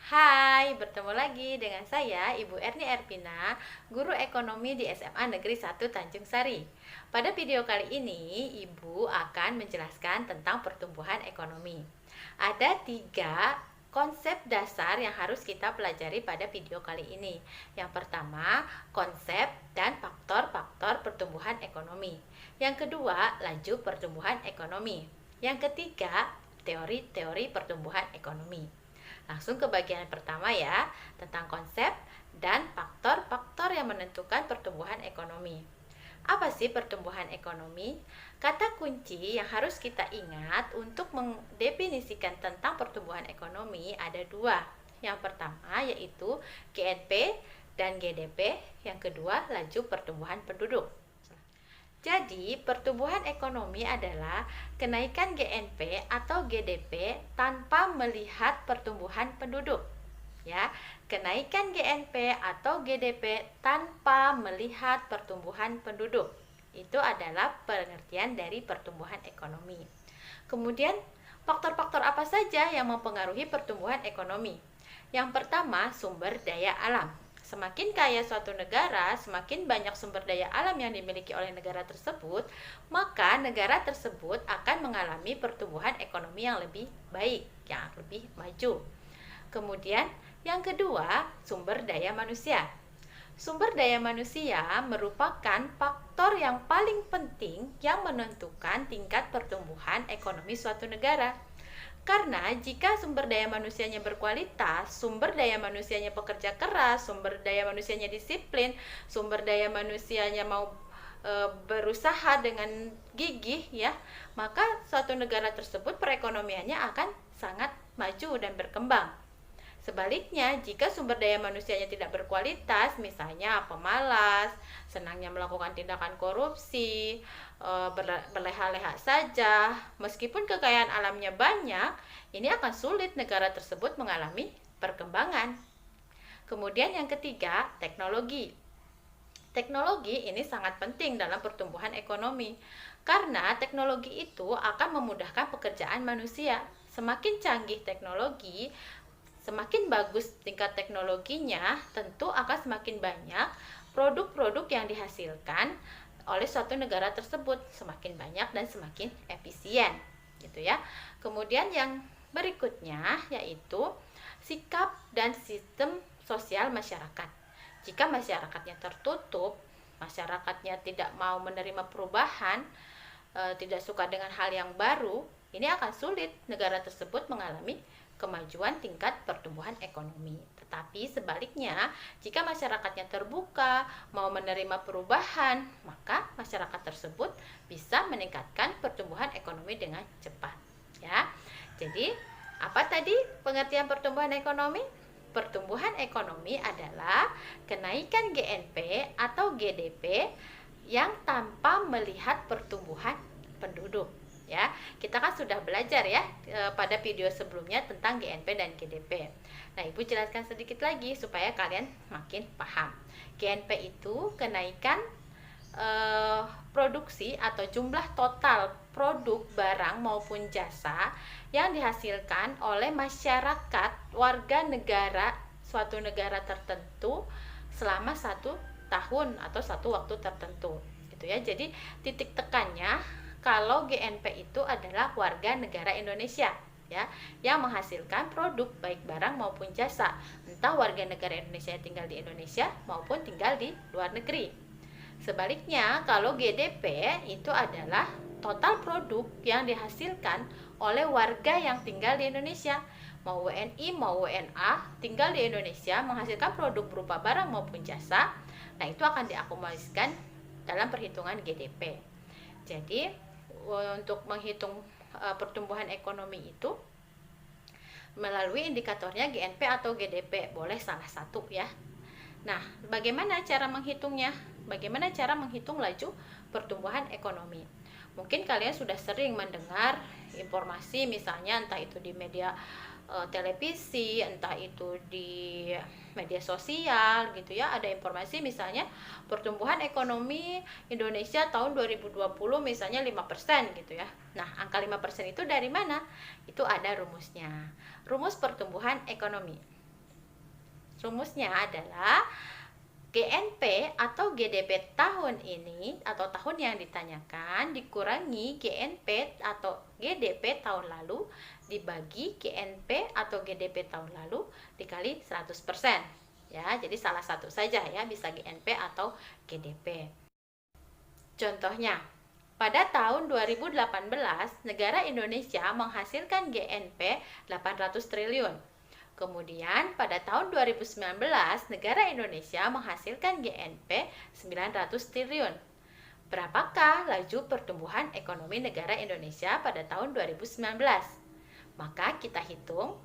Hai, bertemu lagi dengan saya Ibu Erni Erpina, guru ekonomi di SMA Negeri 1 Tanjung Sari. Pada video kali ini, Ibu akan menjelaskan tentang pertumbuhan ekonomi. Ada 3 konsep dasar yang harus kita pelajari pada video kali ini. Yang pertama, konsep dan faktor-faktor pertumbuhan ekonomi. Yang kedua, laju pertumbuhan ekonomi. Yang ketiga, teori-teori pertumbuhan ekonomi. Langsung ke bagian pertama ya, tentang konsep dan faktor-faktor yang menentukan pertumbuhan ekonomi. Apa sih pertumbuhan ekonomi? Kata kunci yang harus kita ingat untuk mendefinisikan tentang pertumbuhan ekonomi ada 2. Yang pertama yaitu GNP dan GDP, yang kedua laju pertumbuhan penduduk. Jadi, pertumbuhan ekonomi adalah kenaikan GNP atau GDP tanpa melihat pertumbuhan penduduk. Ya, kenaikan GNP atau GDP tanpa melihat pertumbuhan penduduk. Itu adalah pengertian dari pertumbuhan ekonomi. Kemudian, faktor-faktor apa saja yang mempengaruhi pertumbuhan ekonomi? Yang pertama, sumber daya alam. Semakin kaya suatu negara, semakin banyak sumber daya alam yang dimiliki oleh negara tersebut, maka negara tersebut akan mengalami pertumbuhan ekonomi yang lebih baik, yang lebih maju. Kemudian, yang kedua, sumber daya manusia. Sumber daya manusia merupakan faktor yang paling penting yang menentukan tingkat pertumbuhan ekonomi suatu negara. Karena jika sumber daya manusianya berkualitas, sumber daya manusianya pekerja keras, sumber daya manusianya disiplin, sumber daya manusianya mau berusaha dengan gigih ya, maka suatu negara tersebut perekonomiannya akan sangat maju dan berkembang. Sebaliknya, jika sumber daya manusianya tidak berkualitas, misalnya pemalas, senangnya melakukan tindakan korupsi, berleha-leha saja, meskipun kekayaan alamnya banyak, ini akan sulit negara tersebut mengalami perkembangan. Kemudian yang ketiga, teknologi. Teknologi ini sangat penting dalam pertumbuhan ekonomi, karena teknologi itu akan memudahkan pekerjaan manusia. Semakin canggih teknologi, semakin bagus tingkat teknologinya, tentu akan semakin banyak produk-produk yang dihasilkan oleh suatu negara tersebut, semakin banyak dan semakin efisien, gitu ya. Kemudian yang berikutnya yaitu sikap dan sistem sosial masyarakat. Jika masyarakatnya tertutup, masyarakatnya tidak mau menerima perubahan, tidak suka dengan hal yang baru, ini akan sulit negara tersebut mengalami kemajuan tingkat pertumbuhan ekonomi. Tetapi sebaliknya, jika masyarakatnya terbuka, mau menerima perubahan, maka masyarakat tersebut bisa meningkatkan pertumbuhan ekonomi dengan cepat. Ya. Jadi, apa tadi pengertian pertumbuhan ekonomi? Pertumbuhan ekonomi adalah kenaikan GNP atau GDP yang tanpa melihat pertumbuhan penduduk. Ya, kita kan sudah belajar ya pada video sebelumnya tentang GNP dan GDP. Nah, Ibu jelaskan sedikit lagi supaya kalian makin paham. GNP itu kenaikan produksi atau jumlah total produk barang maupun jasa yang dihasilkan oleh masyarakat warga negara suatu negara tertentu selama 1 tahun atau satu waktu tertentu, gitu ya. Jadi titik tekannya kalau GNP itu adalah warga negara Indonesia ya, yang menghasilkan produk baik barang maupun jasa, entah warga negara Indonesia yang tinggal di Indonesia maupun tinggal di luar negeri. Sebaliknya, kalau GDP itu adalah total produk yang dihasilkan oleh warga yang tinggal di Indonesia, mau WNI mau WNA tinggal di Indonesia menghasilkan produk berupa barang maupun jasa. Nah, itu akan diakumulasikan dalam perhitungan GDP. Jadi untuk menghitung pertumbuhan ekonomi itu melalui indikatornya GNP atau GDP, boleh salah satu ya. Nah, bagaimana cara menghitungnya? Bagaimana cara menghitung laju pertumbuhan ekonomi? Mungkin kalian sudah sering mendengar informasi, misalnya entah itu di media televisi, entah itu di media sosial gitu ya, ada informasi misalnya pertumbuhan ekonomi Indonesia tahun 2020 misalnya 5% gitu ya. Nah, angka 5% itu dari mana? Itu ada rumusnya. Rumus pertumbuhan ekonomi. Rumusnya adalah GNP atau GDP tahun ini atau tahun yang ditanyakan dikurangi GNP atau GDP tahun lalu dibagi GNP atau GDP tahun lalu dikali 100%. Ya, jadi salah satu saja ya, bisa GNP atau GDP. Contohnya, pada tahun 2018 negara Indonesia menghasilkan GNP 800 triliun. Kemudian pada tahun 2019 negara Indonesia menghasilkan GNP 900 triliun. Berapakah laju pertumbuhan ekonomi negara Indonesia pada tahun 2019? Maka kita hitung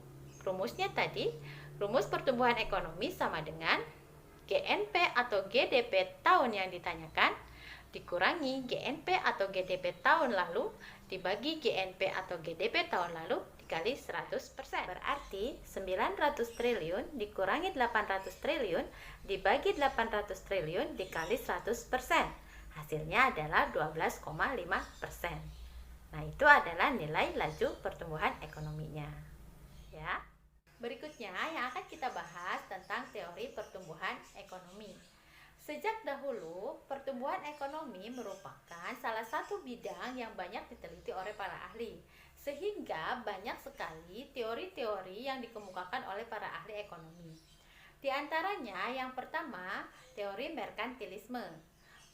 rumusnya tadi, rumus pertumbuhan ekonomi sama dengan GNP atau GDP tahun yang ditanyakan dikurangi GNP atau GDP tahun lalu dibagi GNP atau GDP tahun lalu dikali 100%. Berarti 900 triliun dikurangi 800 triliun dibagi 800 triliun dikali 100%. Hasilnya adalah 12,5%. Nah, itu adalah nilai laju pertumbuhan ekonominya. Ya. Berikutnya yang akan kita bahas tentang teori pertumbuhan ekonomi. Sejak dahulu, pertumbuhan ekonomi merupakan salah satu bidang yang banyak diteliti oleh para ahli, sehingga banyak sekali teori-teori yang dikemukakan oleh para ahli ekonomi. Di antaranya, yang pertama, teori merkantilisme.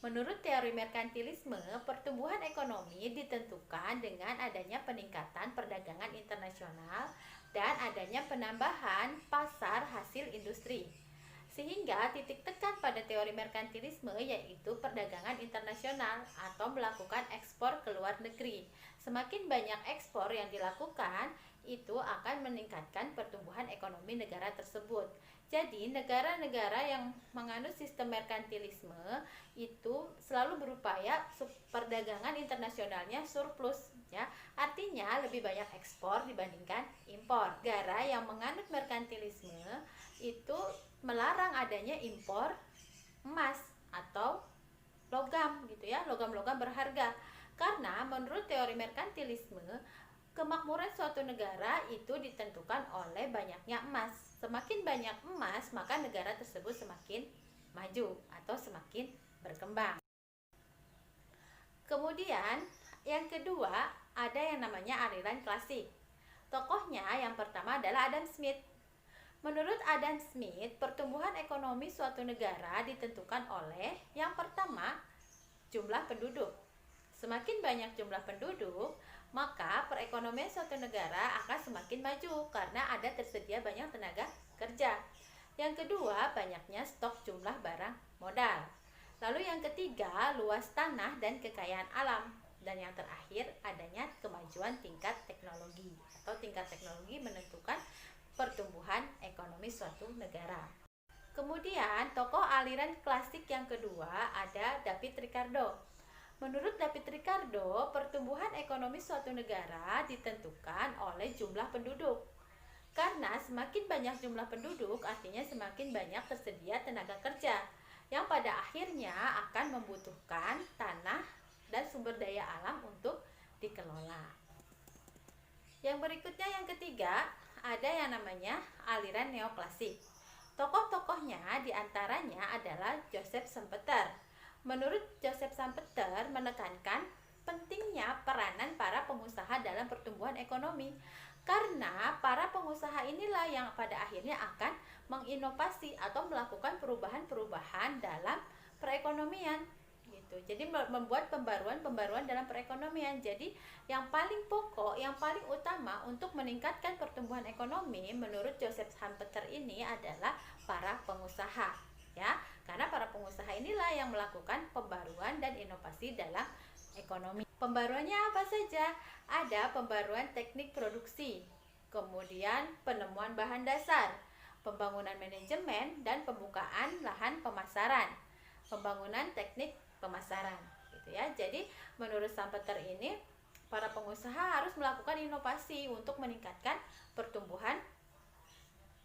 Menurut teori merkantilisme, pertumbuhan ekonomi ditentukan dengan adanya peningkatan perdagangan internasional dan adanya penambahan pasar hasil industri. Sehingga titik tekan pada teori merkantilisme yaitu perdagangan internasional atau melakukan ekspor ke luar negeri. Semakin banyak ekspor yang dilakukan, itu akan meningkatkan pertumbuhan ekonomi negara tersebut. Jadi negara-negara yang menganut sistem merkantilisme itu selalu berupaya perdagangan internasionalnya surplus, ya. Artinya lebih banyak ekspor dibandingkan impor. Negara yang menganut merkantilisme itu melarang adanya impor emas atau logam gitu ya, logam-logam berharga. Karena menurut teori merkantilisme, kemakmuran suatu negara itu ditentukan oleh banyaknya emas. Semakin banyak emas, maka negara tersebut semakin maju atau semakin berkembang. Kemudian, yang kedua, ada yang namanya aliran klasik. Tokohnya yang pertama adalah Adam Smith. Menurut Adam Smith, pertumbuhan ekonomi suatu negara ditentukan oleh yang pertama, jumlah penduduk. Semakin banyak jumlah penduduk, maka perekonomian suatu negara akan semakin maju karena ada tersedia banyak tenaga kerja. Yang kedua, banyaknya stok jumlah barang modal. Lalu yang ketiga, luas tanah dan kekayaan alam. Dan yang terakhir, adanya kemajuan tingkat teknologi atau tingkat teknologi menentukan pertumbuhan ekonomi suatu negara. Kemudian, tokoh aliran klasik yang kedua ada David Ricardo. Menurut David Ricardo, pertumbuhan ekonomi suatu negara ditentukan oleh jumlah penduduk. Karena semakin banyak jumlah penduduk, artinya semakin banyak tersedia tenaga kerja, yang pada akhirnya akan membutuhkan tanah dan sumber daya alam untuk dikelola. Yang berikutnya yang ketiga, ada yang namanya aliran neoklasik. Tokoh-tokohnya diantaranya adalah Joseph Schumpeter. Menurut Joseph Schumpeter menekankan pentingnya peranan para pengusaha dalam pertumbuhan ekonomi. Karena para pengusaha inilah yang pada akhirnya akan menginovasi atau melakukan perubahan-perubahan dalam perekonomian. Gitu. Jadi membuat pembaruan dalam perekonomian. Jadi yang paling pokok, yang paling utama untuk meningkatkan pertumbuhan ekonomi menurut Joseph Schumpeter ini adalah para pengusaha, ya. Karena para pengusaha inilah yang melakukan pembaruan dan inovasi dalam ekonomi. Pembaruannya apa saja? Ada pembaruan teknik produksi, kemudian penemuan bahan dasar, pembangunan manajemen dan pembukaan lahan pemasaran, pembangunan teknik pemasaran gitu ya. Jadi menurut Schumpeter ini para pengusaha harus melakukan inovasi untuk meningkatkan pertumbuhan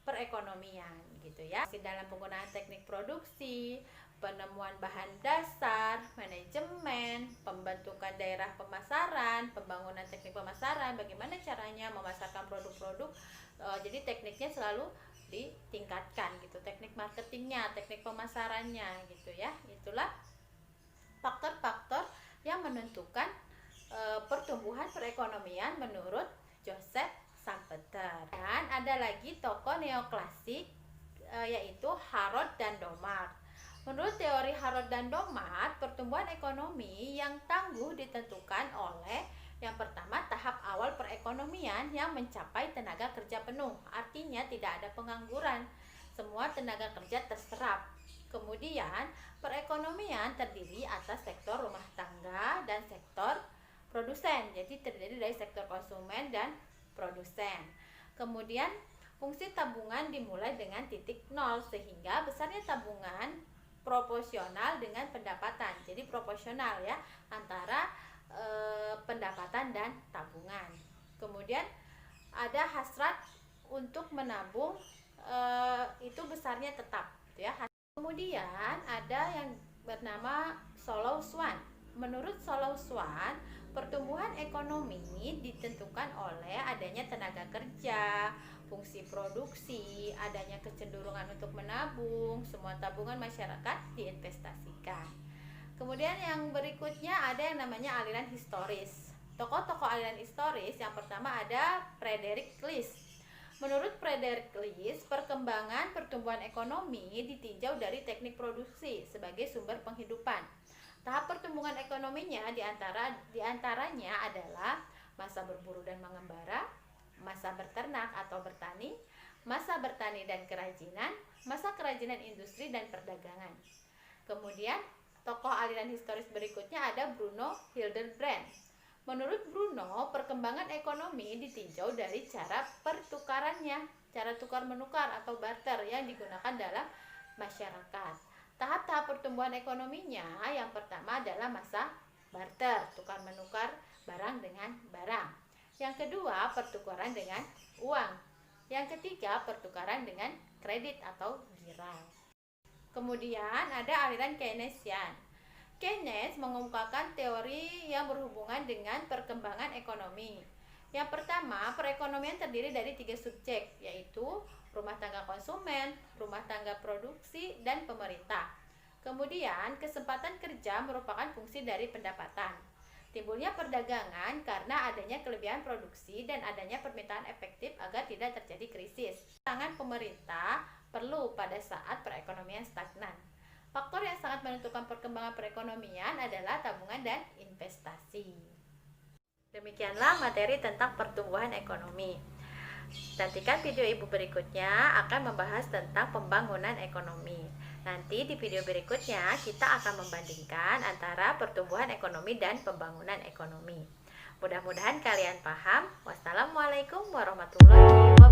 perekonomian gitu ya. Dalam penggunaan teknik produksi, penemuan bahan dasar, manajemen, pembentukan daerah pemasaran, pembangunan teknik pemasaran, bagaimana caranya memasarkan produk-produk. Jadi tekniknya selalu ditingkatkan gitu, teknik marketingnya, teknik pemasarannya gitu ya. Itulah faktor-faktor yang menentukan pertumbuhan perekonomian menurut Joseph Schumpeter. Dan ada lagi tokoh neoklasik yaitu Harrod dan Domart. Menurut teori Harrod dan Domart, pertumbuhan ekonomi yang tangguh ditentukan oleh yang pertama, tahap awal perekonomian yang mencapai tenaga kerja penuh. Artinya tidak ada pengangguran. Semua tenaga kerja terserap. Kemudian, perekonomian terdiri atas sektor rumah tangga dan sektor produsen. Jadi terdiri dari sektor konsumen dan produsen. Kemudian, fungsi tabungan dimulai dengan titik nol sehingga besarnya tabungan proporsional dengan pendapatan. Jadi proporsional ya antara pendapatan dan tabungan. Kemudian ada hasrat untuk menabung, itu besarnya tetap ya. Kemudian ada yang bernama Solow-Swan. Menurut Solow-Swan, pertumbuhan ekonomi ditentukan oleh adanya tenaga kerja, fungsi produksi, adanya kecenderungan untuk menabung, semua tabungan masyarakat diinvestasikan. Kemudian yang berikutnya ada yang namanya aliran historis. Tokoh-tokoh aliran historis yang pertama ada Frederick List. Menurut Frederick List, perkembangan pertumbuhan ekonomi ditinjau dari teknik produksi sebagai sumber penghidupan. Tahap pertumbuhan ekonominya diantaranya adalah masa berburu dan mengembara, masa berternak atau bertani, masa bertani dan kerajinan, masa kerajinan industri dan perdagangan. Kemudian tokoh aliran historis berikutnya ada Bruno Hildebrand. Menurut Bruno, perkembangan ekonomi ditinjau dari cara pertukarannya, cara tukar menukar atau barter yang digunakan dalam masyarakat. Tahap-tahap pertumbuhan ekonominya yang pertama adalah masa barter, tukar menukar barang dengan barang. Yang kedua, pertukaran dengan uang. Yang ketiga, pertukaran dengan kredit atau giral. Kemudian ada aliran Keynesian. Keynes mengemukakan teori yang berhubungan dengan perkembangan ekonomi. Yang pertama, perekonomian terdiri dari 3 subjek, yaitu rumah tangga konsumen, rumah tangga produksi, dan pemerintah. Kemudian, kesempatan kerja merupakan fungsi dari pendapatan. Timbulnya perdagangan karena adanya kelebihan produksi dan adanya permintaan efektif agar tidak terjadi krisis. Tangan pemerintah perlu pada saat perekonomian stagnan. Faktor yang sangat menentukan perkembangan perekonomian adalah tabungan dan investasi. Demikianlah materi tentang pertumbuhan ekonomi. Nantikan video ibu berikutnya akan membahas tentang pembangunan ekonomi. Nanti di video berikutnya kita akan membandingkan antara pertumbuhan ekonomi dan pembangunan ekonomi. Mudah-mudahan kalian paham. Wassalamualaikum warahmatullahi wabarakatuh.